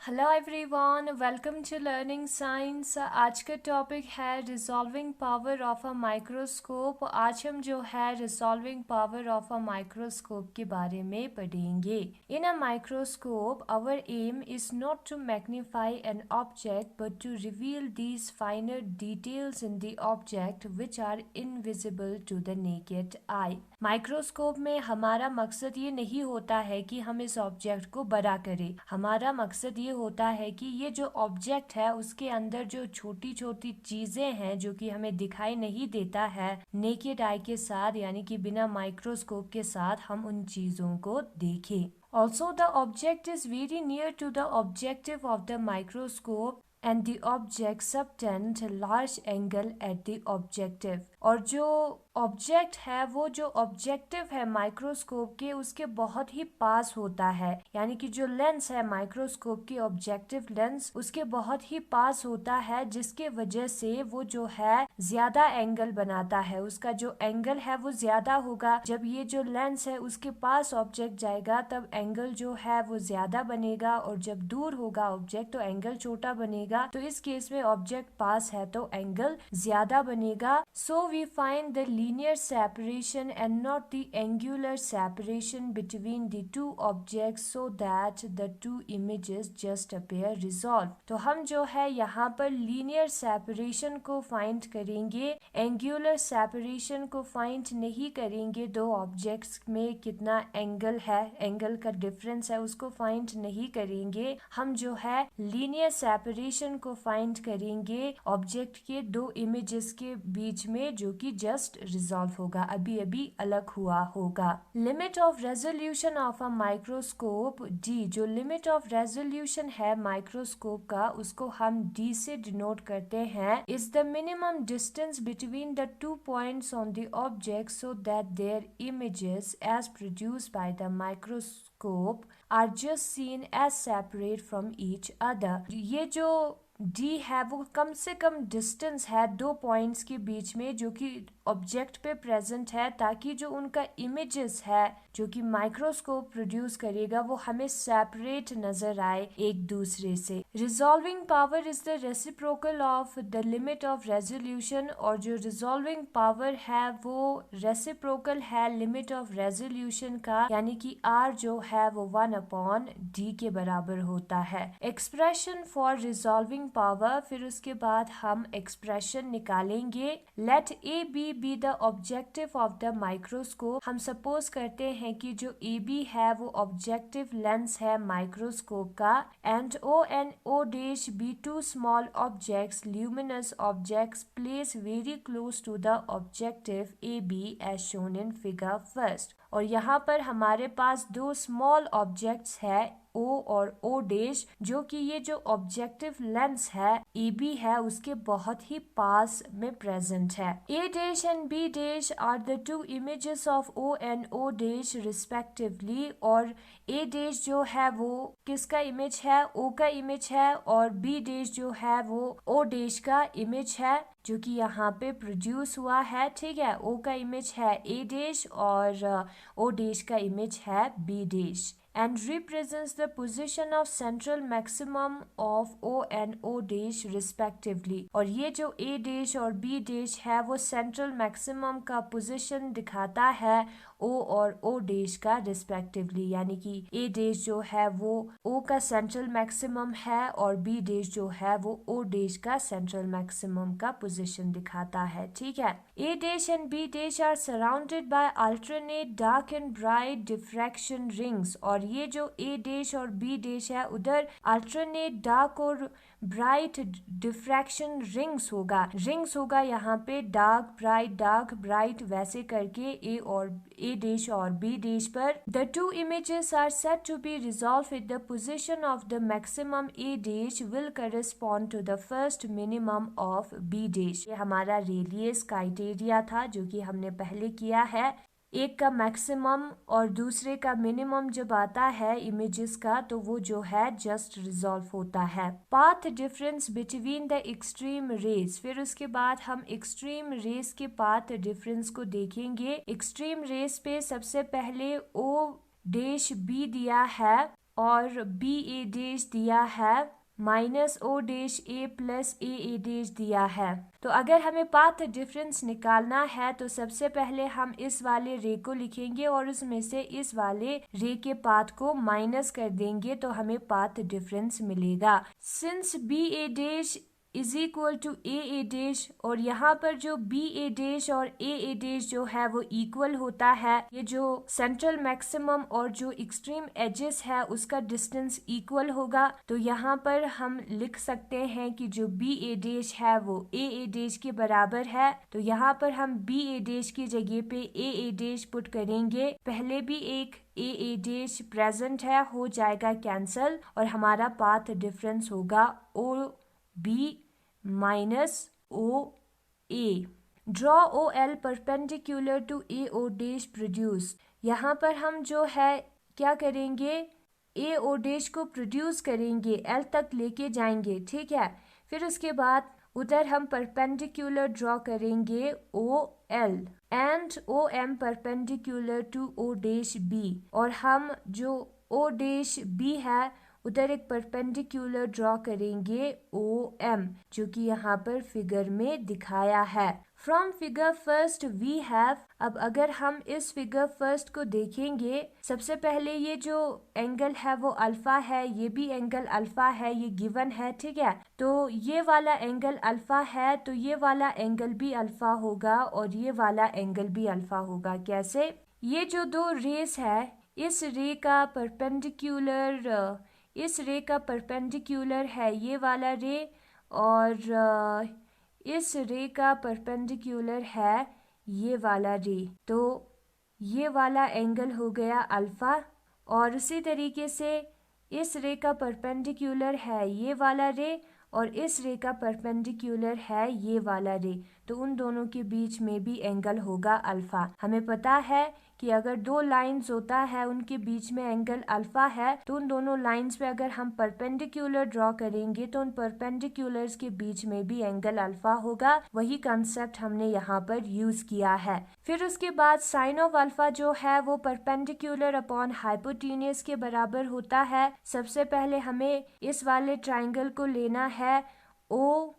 Hello everyone, welcome to learning science. आज का topic है resolving power of a microscope. आज हम जो है resolving power of a microscope के बारे में पढ़ेंगे। In a microscope our aim is not to magnify an object but to reveal these finer details in the object which are invisible to the naked eye. Microscope में हमारा मकसद ये नहीं होता है कि हम इस ऑब्जेक्ट को बड़ा करें। हमारा मकसद ये होता है कि ये जो ऑब्जेक्ट है उसके अंदर जो छोटी छोटी चीजें हैं जो कि हमें दिखाई नहीं देता है नेकेड आई के साथ, यानी कि बिना माइक्रोस्कोप के साथ हम उन चीजों को देखें। Also, the object is very near to the objective of the microscope and the object subtend large angle at the objective। और जो ऑब्जेक्ट है वो जो ऑब्जेक्टिव है माइक्रोस्कोप के उसके बहुत ही पास होता है, यानी कि जो लेंस है माइक्रोस्कोप की ऑब्जेक्टिव लेंस उसके बहुत ही पास होता है, जिसके वजह से वो जो है ज्यादा एंगल बनाता है। उसका जो एंगल है वो ज्यादा होगा। जब ये जो लेंस है उसके पास ऑब्जेक्ट जाएगा तब एंगल जो है वो ज्यादा बनेगा, और जब दूर होगा ऑब्जेक्ट तो एंगल छोटा बनेगा। तो इस केस में ऑब्जेक्ट पास है तो एंगल ज्यादा बनेगा। So we find the linear separation and not the angular separation between the two objects so that the two images just appear resolve. तो हम जो है यहाँ पर लीनियर सेपरेशन को फाइंड करेंगे, एंगुलर सेपरेशन को फाइंड नहीं करेंगे। दो ऑब्जेक्ट्स में कितना एंगल है, एंगल का डिफरेंस है, उसको फाइंड नहीं करेंगे। हम जो है लीनियर सेपरेशन को फाइंड करेंगे ऑब्जेक्ट के दो इमेजेस के बीच में जो कि जस्ट रिजॉल्व होगा, अभी अभी अलग हुआ होगा। Limit of resolution of a microscope D. जो लिमिट ऑफ रेजोल्यूशन है माइक्रोस्कोप का उसको हम डी से डिनोट करते हैं। Is the minimum distance between the two points on the object so that their images as produced by the microscope are just seen as separate from each other. ये जो D है वो कम से कम distance है दो points के बीच में जो कि ऑब्जेक्ट पे प्रेजेंट है, ताकि जो उनका इमेजेस है जो कि माइक्रोस्कोप प्रोड्यूस करेगा वो हमें सेपरेट नजर आए एक दूसरे से। Resolving power is the reciprocal of the limit of resolution. और जो रिजॉल्विंग पावर है वो रेसिप्रोकल है लिमिट ऑफ रेजोल्यूशन का, यानी कि आर जो है वो 1/d के बराबर होता है। एक्सप्रेशन फॉर रिजॉल्विंग पावर, फिर उसके बाद हम एक्सप्रेशन निकालेंगे। Let A B the objective of the microscope. हम सपोज करते हैं कि जो ए बी है वो ऑब्जेक्टिव लेंस है माइक्रोस्कोप का, and O dash B two small objects luminous objects place very close to the objective A B as shown in figure first. और यहाँ पर हमारे पास दो स्मॉल ऑब्जेक्ट्स है ओ और ओ डैश, जो कि ये जो ऑब्जेक्टिव लेंस है ए बी है उसके बहुत ही पास में प्रेजेंट है। A dash and B dash are the two images of O and O dash respectively. और ए डैश जो है वो किसका इमेज है, ओ का इमेज है, और बी डैश जो है वो ओ डैश का इमेज है जो कि यहाँ पे प्रोड्यूस हुआ है। ठीक है, ओ का इमेज है ए डैश और ओ डैश का इमेज है B dash, and represents the position of central maximum of O and O dash respectively। और ये जो A dash और B dash है वो central maximum का position दिखाता है O और O dash का respectively, यानी कि A dash जो है वो O का central maximum है और B dash जो है वो O dash का central maximum का position दिखाता है। ठीक है, A dash and B dash are surrounded by alternate dark and bright diffraction rings। और ये जो A डैश और B डैश है उधर अल्टरनेट डार्क और ब्राइट डिफ्रैक्शन रिंग्स होगा यहाँ पे, डार्क ब्राइट वैसे करके ए डैश और बी डैश पर। The two images are set to be resolve with the position of the maximum A dash will correspond to the first minimum of B dash. ये हमारा radius criteria था जो कि हमने पहले किया है। एक का मैक्सिमम और दूसरे का मिनिमम जब आता है इमेजेस का तो वो जो है जस्ट रिजॉल्व होता है। Path difference between the extreme rays, फिर उसके बाद हम एक्सट्रीम रेस के पाथ डिफरेंस को देखेंगे। एक्सट्रीम रेस पे सबसे पहले ओ डैश बी दिया है और बी ए डैश दिया है माइनस ओ डैश ए प्लस ए डैश दिया है। तो अगर हमें पाथ डिफरेंस निकालना है तो सबसे पहले हम इस वाले रे को लिखेंगे और उसमें से इस वाले रे के पाथ को माइनस कर देंगे तो हमें पाथ डिफरेंस मिलेगा। Since B A dash is equal to A dash और यहाँ पर जो बी ए डैश और ए डैश जो है वो इक्वल होता है, ये जो सेंट्रल मैक्सिमम और जो एक्सट्रीम एजेस है उसका डिस्टेंस इक्वल होगा। तो यहाँ पर हम लिख सकते हैं कि जो बी ए डैश है वो ए डैश के बराबर है। तो यहाँ पर हम बी ए डैश की जगह पे ए डैश पुट करेंगे। पहले भी एक ए डैश प्रेजेंट है, हो जाएगा कैंसल और हमारा पाथ डिफरेंस होगा O B minus O A. Draw O L perpendicular to A O dash produce. यहाँ पर हम जो है क्या करेंगे, ए ओ डैश को प्रोड्यूस करेंगे, एल तक लेके जाएंगे, ठीक है। फिर उसके बाद उधर हम परपेंडिकुलर ड्रॉ करेंगे O L and O M perpendicular to O dash B और हम जो ओ डैश बी है उधर एक परपेंडिकुलर ड्रॉ करेंगे ओ एम, जो कि यहाँ पर फिगर में दिखाया है। From figure first we have, अब अगर हम इस फिगर फर्स्ट को देखेंगे, सबसे पहले ये जो एंगल है वो अल्फा है, ये भी एंगल अल्फा है, ये गिवन है, ठीक है। तो ये वाला एंगल अल्फा है तो ये वाला एंगल भी अल्फा होगा और ये वाला एंगल भी अल्फा होगा। कैसे? ये जो दो रेस है, इस रे का परपेंडिकुलर है ये वाला रे और इस रे का परपेंडिकुलर है ये वाला रे। तो ये वाला एंगल हो गया अल्फा और उसी तरीके से इस रे का परपेंडिकुलर है ये वाला रे और इस रे का परपेंडिकुलर है ये वाला रे। तो उन दोनों के बीच में भी एंगल होगा अल्फा। हमें पता है कि अगर दो लाइंस होता है उनके बीच में एंगल अल्फा है तो उन दोनों लाइंस पे अगर हम परपेंडिकुलर ड्रॉ करेंगे तो उन परपेंडिकुलर्स के बीच में भी एंगल अल्फा होगा। वही कंसेप्ट हमने यहाँ पर यूज किया है। फिर उसके बाद साइन ऑफ अल्फा जो है वो परपेंडिकुलर अपॉन हाइपोटेन्यूज के बराबर होता है। सबसे पहले हमें इस वाले ट्राइंगल को लेना है ओ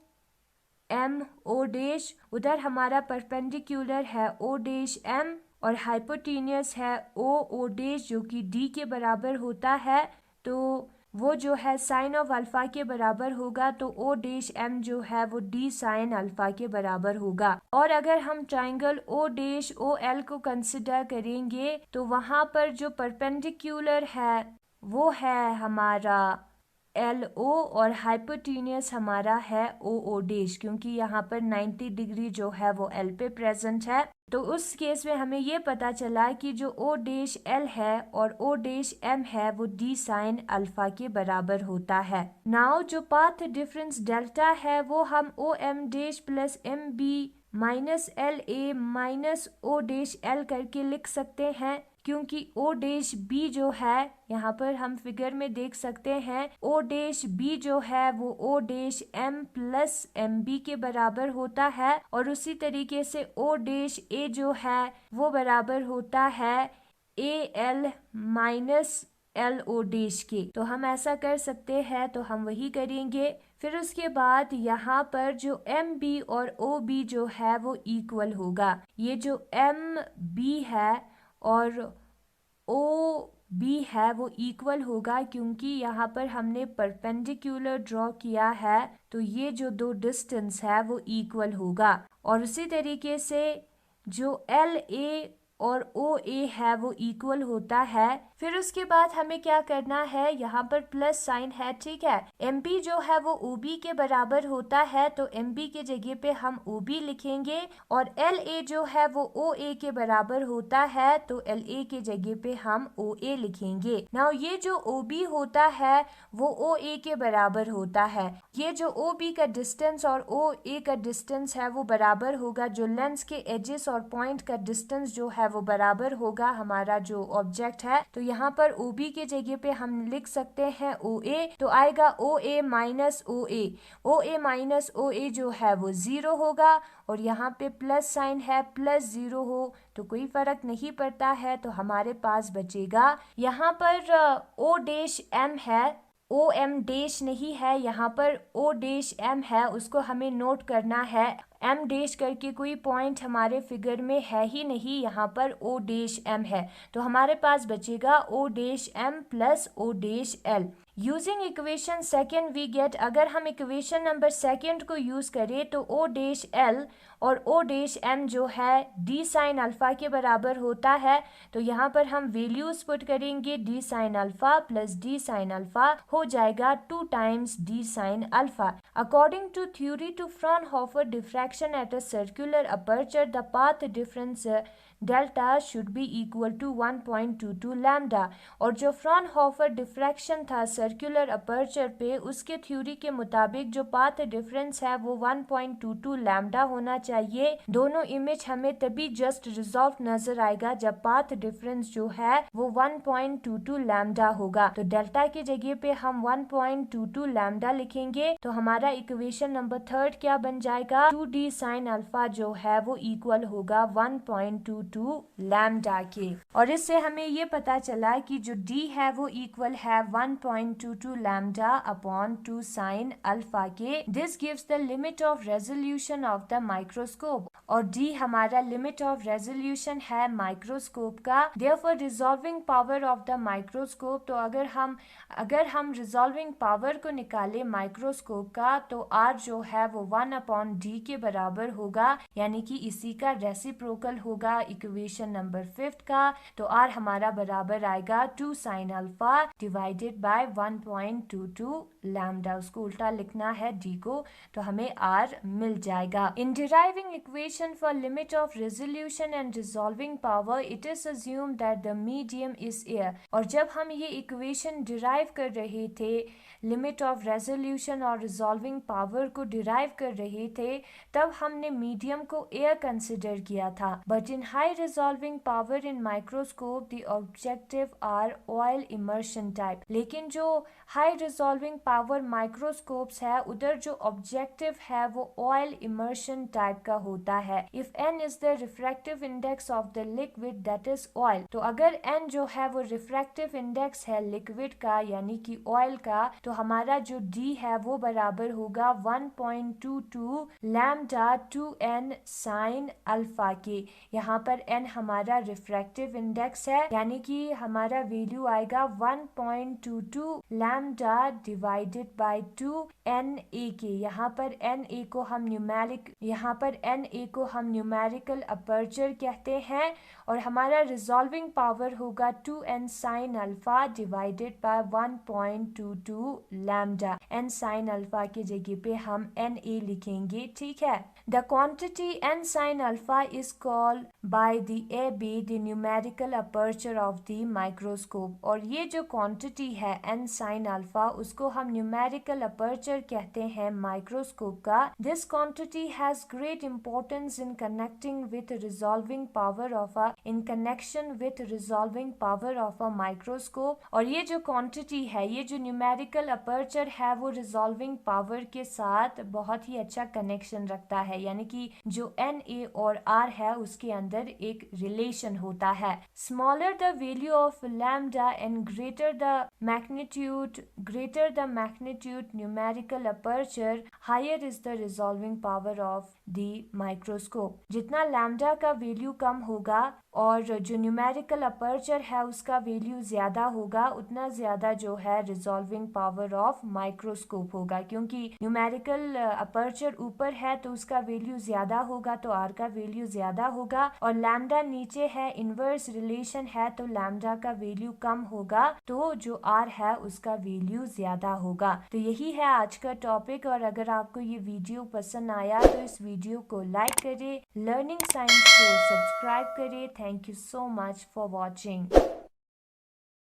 एम ओ डैश, उधर हमारा परपेंडिकुलर है ओ डैश एम और हाइपोटेन्यूज है ओ डैश जो कि डी के बराबर होता है। तो वो जो है साइन ऑफ अल्फा के बराबर होगा तो ओ डैश एम जो है वो डी साइन अल्फा के बराबर होगा। और अगर हम triangle O dash O L को कंसिडर करेंगे तो वहां पर जो परपेंडिकुलर है वो है हमारा एल ओ और हाइपोटेन्यूज हमारा है ओ डैश, क्योंकि यहाँ पर 90 डिग्री जो है वो एल पे प्रेजेंट है। तो उस केस में हमें ये पता चला कि जो ओ डैश एल है और ओ डैश एम है वो डी साइन अल्फा के बराबर होता है। नाउ जो पाथ डिफरेंस डेल्टा है वो हम O M dash plus M B minus L A minus O dash L करके लिख सकते हैं, क्योंकि ओ डैश बी जो है यहाँ पर हम फिगर में देख सकते हैं ओ डैश बी जो है वो O dash M plus M B के बराबर होता है और उसी तरीके से ओ डैश ए जो है वो बराबर होता है A L minus L O dash के। तो हम ऐसा कर सकते हैं, तो हम वही करेंगे। फिर उसके बाद यहाँ पर जो एम बी और ओ बी जो है वो इक्वल होगा। ये जो एम बी है और ओ बी है वो इक्वल होगा, क्योंकि यहाँ पर हमने परपेंडिकुलर ड्रॉ किया है तो ये जो दो डिस्टेंस है वो इक्वल होगा। और उसी तरीके से जो एल ए और ओ ए है वो इक्वल होता है। फिर उसके बाद हमें क्या करना है, यहाँ पर प्लस साइन है, ठीक है। एम बी जो है वो ओ बी के बराबर होता है तो एम बी के जगह पे हम ओ बी लिखेंगे और एल ए जो है वो ओ ए के बराबर होता है तो एल ए के जगह पे हम ओ ए लिखेंगे। नाउ ये जो ओ बी होता है वो ओ ए के बराबर होता है। ये जो ओ बी का डिस्टेंस और ओ ए का डिस्टेंस है वो बराबर होगा। जो लेंस के एजेस और पॉइंट का डिस्टेंस जो है वो बराबर होगा हमारा जो ऑब्जेक्ट है। तो यहाँ पर OB के जगह पे हम लिख सकते हैं OA, तो आएगा OA minus OA। OA minus OA जो है वो 0 होगा, और यहाँ पे प्लस साइन है, प्लस 0 हो तो कोई फर्क नहीं पड़ता है, तो हमारे पास बचेगा यहाँ पर O डैश M है, OM डैश नहीं है, यहाँ पर O डैश M है, उसको हमें नोट करना है। M डैश करके कोई पॉइंट हमारे फिगर में है ही नहीं, यहाँ पर O डैश M है, तो हमारे पास बचेगा O dash M plus O dash L। Using equation second we get, अगर हम इक्वेशन नंबर सेकेंड को यूज करें तो O डैश L और O डैश M जो है D साइन अल्फा के बराबर होता है, तो यहाँ पर हम वैल्यूज पुट करेंगे, D sine alpha plus D sine alpha हो जाएगा 2 times D sine alpha. According to theory to Fraunhofer diffraction at a circular aperture, the path difference delta should be equal to 1.22 lambda. और जो Fraunhofer diffraction था circular aperture पे, उसके theory के मुताबिक जो पाथ डिफरेंस है वो 1.22 लैम्डा होना चाहिए। दोनों इमेज हमें तभी जस्ट रिजॉल्व नजर आएगा जब पाथ डिफरेंस जो है वो 1.22 लैम्डा होगा, तो डेल्टा की जगह पे हम 1.22 लैम्डा लिखेंगे, तो हमारा इक्वेशन नंबर थर्ड क्या बन जाएगा, 2D साइन अल्फा जो है वो इक्वल होगा 1.22 लैम्डा के। और इससे हमें ये पता चला कि जो D है वो इक्वल है 1.22 लैम्डा अपॉन 2 साइन अल्फा के। This gives the limit of resolution of the microscope, और D हमारा लिमिट ऑफ रेजोल्यूशन है माइक्रोस्कोप का। Therefore resolving power of the microscope, तो अगर हम रिजॉल्विंग पावर को निकाले माइक्रोस्कोप का, तो R जो है वो 1 अपॉन D के बराबर होगा, यानी कि इसी का रेसिप्रोकल होगा इक्वेशन नंबर 5 का। तो R हमारा बराबर आएगा 2 sine alpha divided by 1.22 lambda, उसको उल्टा लिखना है D को, तो हमें R मिल जाएगा। In deriving equation for limit of resolution and resolving power, it is assume that the medium is air. और जब हम ये इक्वेशन डिराइव कर रहे थे, लिमिट ऑफ रेजोल्यूशन और रिजॉल्विंग पावर को डिराइव कर रहे थे, तब हमने मीडियम को एयर कंसिडर किया था। But in high resolving power in microscope the objective are oil immersion type. लेकिन जो हाई रिजॉल्विंग पावर माइक्रोस्कोप्स है, उधर जो ऑब्जेक्टिव है वो ऑयल इमर्शन टाइप का होता है। If n is the refractive index of the liquid that is oil, तो अगर n जो है वो रिफ्रैक्टिव इंडेक्स है लिक्विड का यानी कि ऑयल का, तो हमारा जो D है वो बराबर होगा 1.22 लैम्डा 2n साइन अल्फा के। यहाँ पर n हमारा रिफ्रैक्टिव इंडेक्स है, यानी कि हमारा वैल्यू आएगा 1.22 लैम्डा डिवाइडेड बाय 2na के। यहाँ पर na को हम न्यूमेरिकल अपर्चर कहते हैं, और हमारा रिजॉल्विंग पावर होगा 2n sine alpha divided by 1.22 lambda. n sine alpha की जगह पे हम na लिखेंगे, ठीक है। The quantity n sine alpha is called by the AB the numerical aperture of the microscope. और ये जो क्वांटिटी है n साइन अल्फा, उसको हम न्यूमेरिकल अपर्चर कहते हैं माइक्रोस्कोप का। This quantity has great importance in connecting with resolving power of a microscope. और ये जो क्वांटिटी है, ये जो न्यूमेरिकल अपर्चर है, वो रिजॉल्विंग पावर के साथ बहुत ही अच्छा कनेक्शन रखता है, यानी कि जो Na और R है उसके अंदर एक रिलेशन होता है। Smaller the value of lambda and greater the magnitude numerical aperture, higher is the resolving power of the microscope. जितना लैम्डा का वैल्यू कम होगा और जो न्यूमेरिकल अपर्चर है उसका वैल्यू ज्यादा होगा, उतना ज्यादा जो है रिजॉल्विंग पावर ऑफ माइक्रोस्कोप होगा। क्योंकि न्यूमेरिकल अपर्चर ऊपर है तो उसका वैल्यू ज्यादा होगा, तो R का वैल्यू ज्यादा होगा, और लैम्डा नीचे है, इनवर्स रिलेशन है, तो लैम्डा का वैल्यू कम होगा, तो जो R है उसका वैल्यू ज्यादा होगा। तो यही है आज का टॉपिक, और अगर आपको ये वीडियो पसंद आया तो इस वीडियो को लाइक करें, लर्निंग साइंस को सब्सक्राइब करें। Thank you so much for watching.